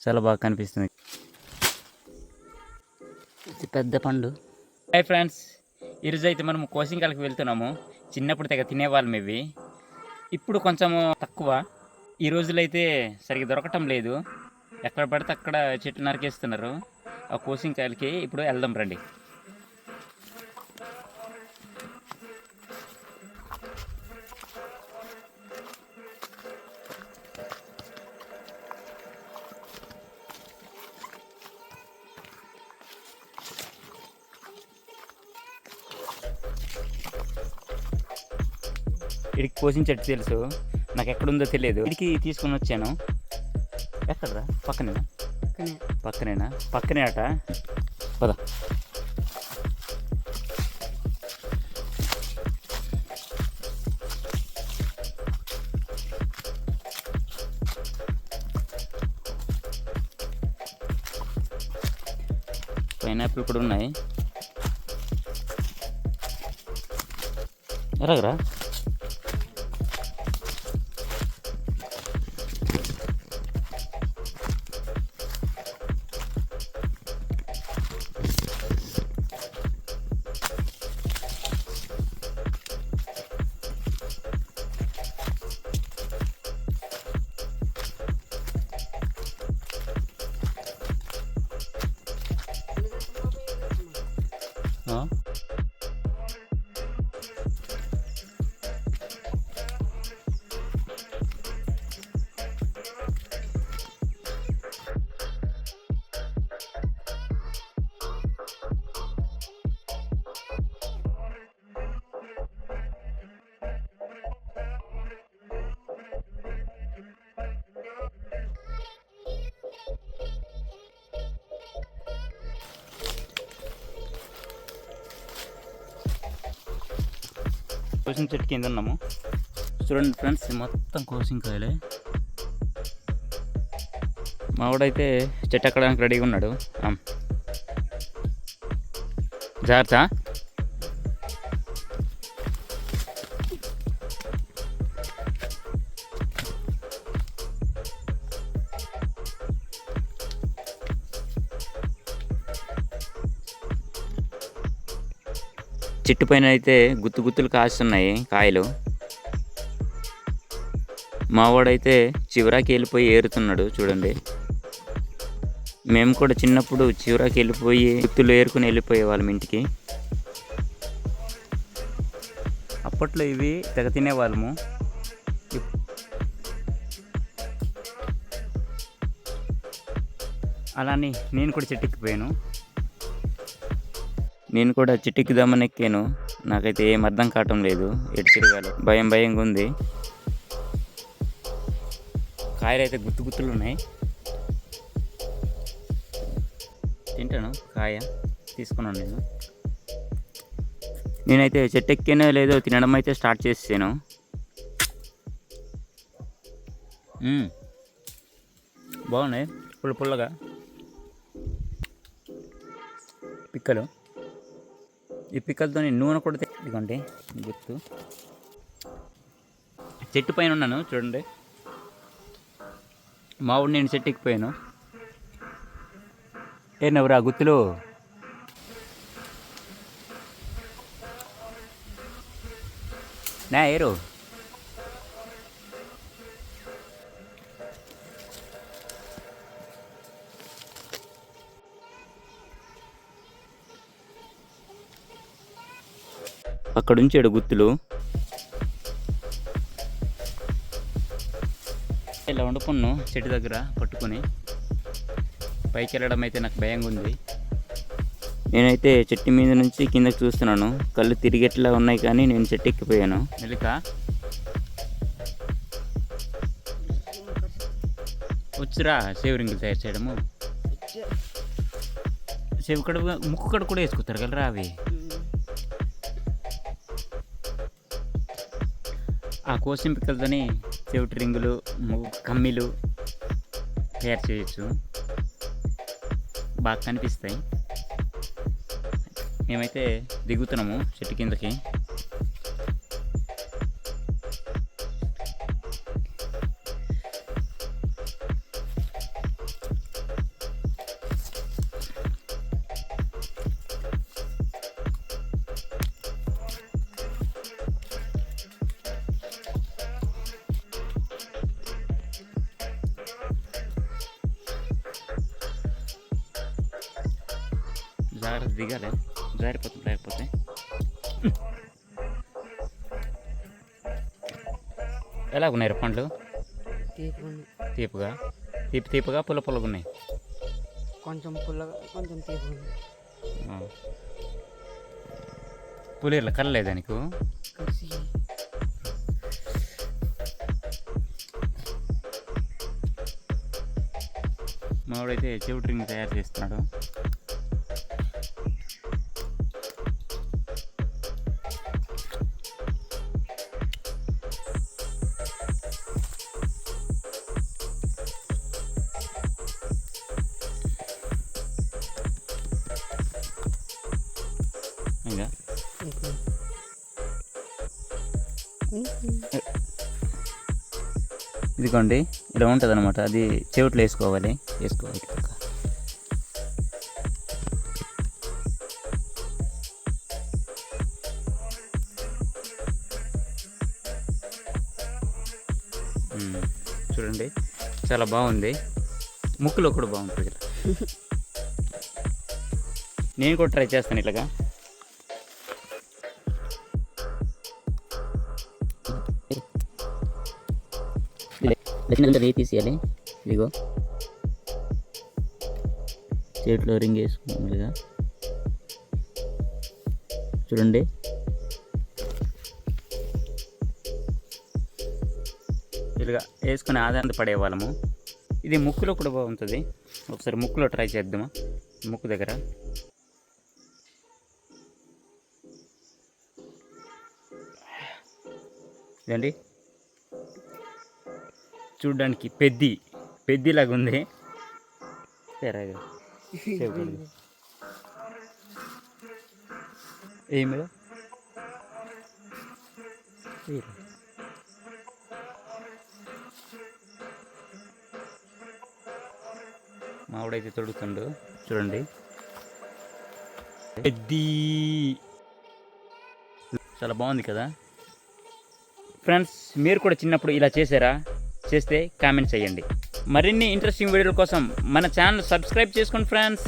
చాలా బాగా కనిపిస్తుంది. ఇది పెద్ద పండు. హాయ్ ఫ్రెండ్స్, ఈరోజు అయితే మనం కోసింకాలకి వెళ్తున్నాము. చిన్నప్పుడు తెగ తినేవాళ్ళం ఇవి. ఇప్పుడు కొంచెము తక్కువ. ఈ రోజుల్లో అయితే సరిగ్గా దొరకటం లేదు. ఎక్కడ పడితే అక్కడ చెట్లు నరికేస్తున్నారు. ఆ కోసింకాయలకి ఇప్పుడు వెళ్దాం రండి. ఇడికి కోసిన చెట్టు తెలుసు, నాకు ఎక్కడుందో తెలియదు. ఇడికి తీసుకొని వచ్చాను. ఎక్కడరా? పక్కనేనా? పక్కనే అట. పద. పైనాపిల్ కూడా ఉన్నాయి. ఎలాగరా? కోసిన చెట్టు కింద ఉన్నాము. చూడండి ఫ్రెండ్స్, మొత్తం కోసింకాయలే. మావాడైతే చెట్టు ఎక్కడానికి రెడీగా ఉన్నాడు. జాగ్రత్త. చెట్టు పైన అయితే గుత్తులు కాస్తున్నాయి కాయలు. మావాడైతే చివరాకి వెళ్ళిపోయి ఏరుతున్నాడు. చూడండి, మేము కూడా చిన్నప్పుడు చివరాకి వెళ్ళిపోయి గుత్తులు ఏరుకుని వెళ్ళిపోయే వాళ్ళం ఇంటికి. అప్పట్లో ఇవి తెగ తినేవాళ్ళము. అలానే నేను కూడా చెట్టెక్కిపోయాను. నేను కూడా చెట్టెక్కుదామని ఎక్కాను. నాకైతే ఏం అర్థం కావటం లేదు. ఎటు తిరగాలో భయంగా ఉంది. కాయలు అయితే గుత్తులు ఉన్నాయి. తింటాను కాయ, తీసుకున్నాను. నేనైతే చెట్టు ఎక్కానో లేదో తినడం అయితే స్టార్ట్ చేసాను. బాగున్నాయి, పుల్లగా పిక్కలు. ఈ పిక్కలతో నూనె కూడా ఇదిగోండి గుర్తు. చెట్టు పైన ఉన్నాను చూడండి. మావాడు నేను చెట్టు ఎక్కిపోయాను. నవ్వురా గుత్తులు. నా ఏరు అక్కడ ఉంచాడు గుత్తులు. ఇలా వండుకున్నాను చెట్టు దగ్గర పట్టుకొని. పైకి వెళ్ళడం అయితే నాకు భయంగా ఉంది. నేనైతే చెట్టు మీద నుంచి కిందకి చూస్తున్నాను. కళ్ళు తిరిగేట్లా ఉన్నాయి కానీ నేను చెట్టు ఎక్కిపోయాను. మెలిక వచ్చురా సేవరింగులు తయారు చేయడము. సేవు కడ ముక్కు కడ కూడా వేసుకుంటారు కలరా అవి. ఆ కోసిన పిక్కలతోని చెవిటి రింగులు, కమ్మీలు తయారు చేయొచ్చు. బాగా కనిపిస్తాయి. మేమైతే దిగుతున్నాము చెట్టు కిందకి. జాగ్రత్త దిగాలి, జారిపోతుంది లేకపోతే. ఎలా ఉన్నాయి పండ్లు? తీపుగా తీపుగా పుల్లగా ఉన్నాయి. కొంచెం పుల్లగా కొంచెం తీపుగా. పులిర్లు కలలేదా నీకు? మావాడైతే చెవిటి రింగ్ తయారు చేస్తున్నాడు. ఇంకా ఇదిగోండి ఇలా ఉంటుంది అనమాట. అది చెవిట్లో వేసుకోవాలి. చూడండి చాలా బాగుంది. ముక్కులో కూడా బాగుంటుంది ఇలా. నేను కూడా ట్రై చేస్తాను ఇలాగా. రేపు తీసేయాలి. ఇదిగో చేతిలో రింగ్ వేసుకున్నాం ఇలాగా. చూడండి ఇలాగా వేసుకుని ఆదాయంతో పడేవాళ్ళము. ఇది ముక్కులో కూడా బాగుంటుంది. ఒకసారి ముక్కులో ట్రై చేద్దామా? ముక్కు దగ్గర ఇదండి, చూడ్డానికి పెద్దిలాగా ఉంది. ఏమి మావిడైతే తొడుగుతుండు. చూడండి చాలా బాగుంది కదా ఫ్రెండ్స్. మీరు కూడా చిన్నప్పుడు ఇలా చేశారా? చేస్తే కామెంట్ చేయండి. మరిన్ని ఇంట్రెస్టింగ్ వీడియోల కోసం మన ఛానల్ సబ్స్క్రైబ్ చేసుకోండి ఫ్రెండ్స్.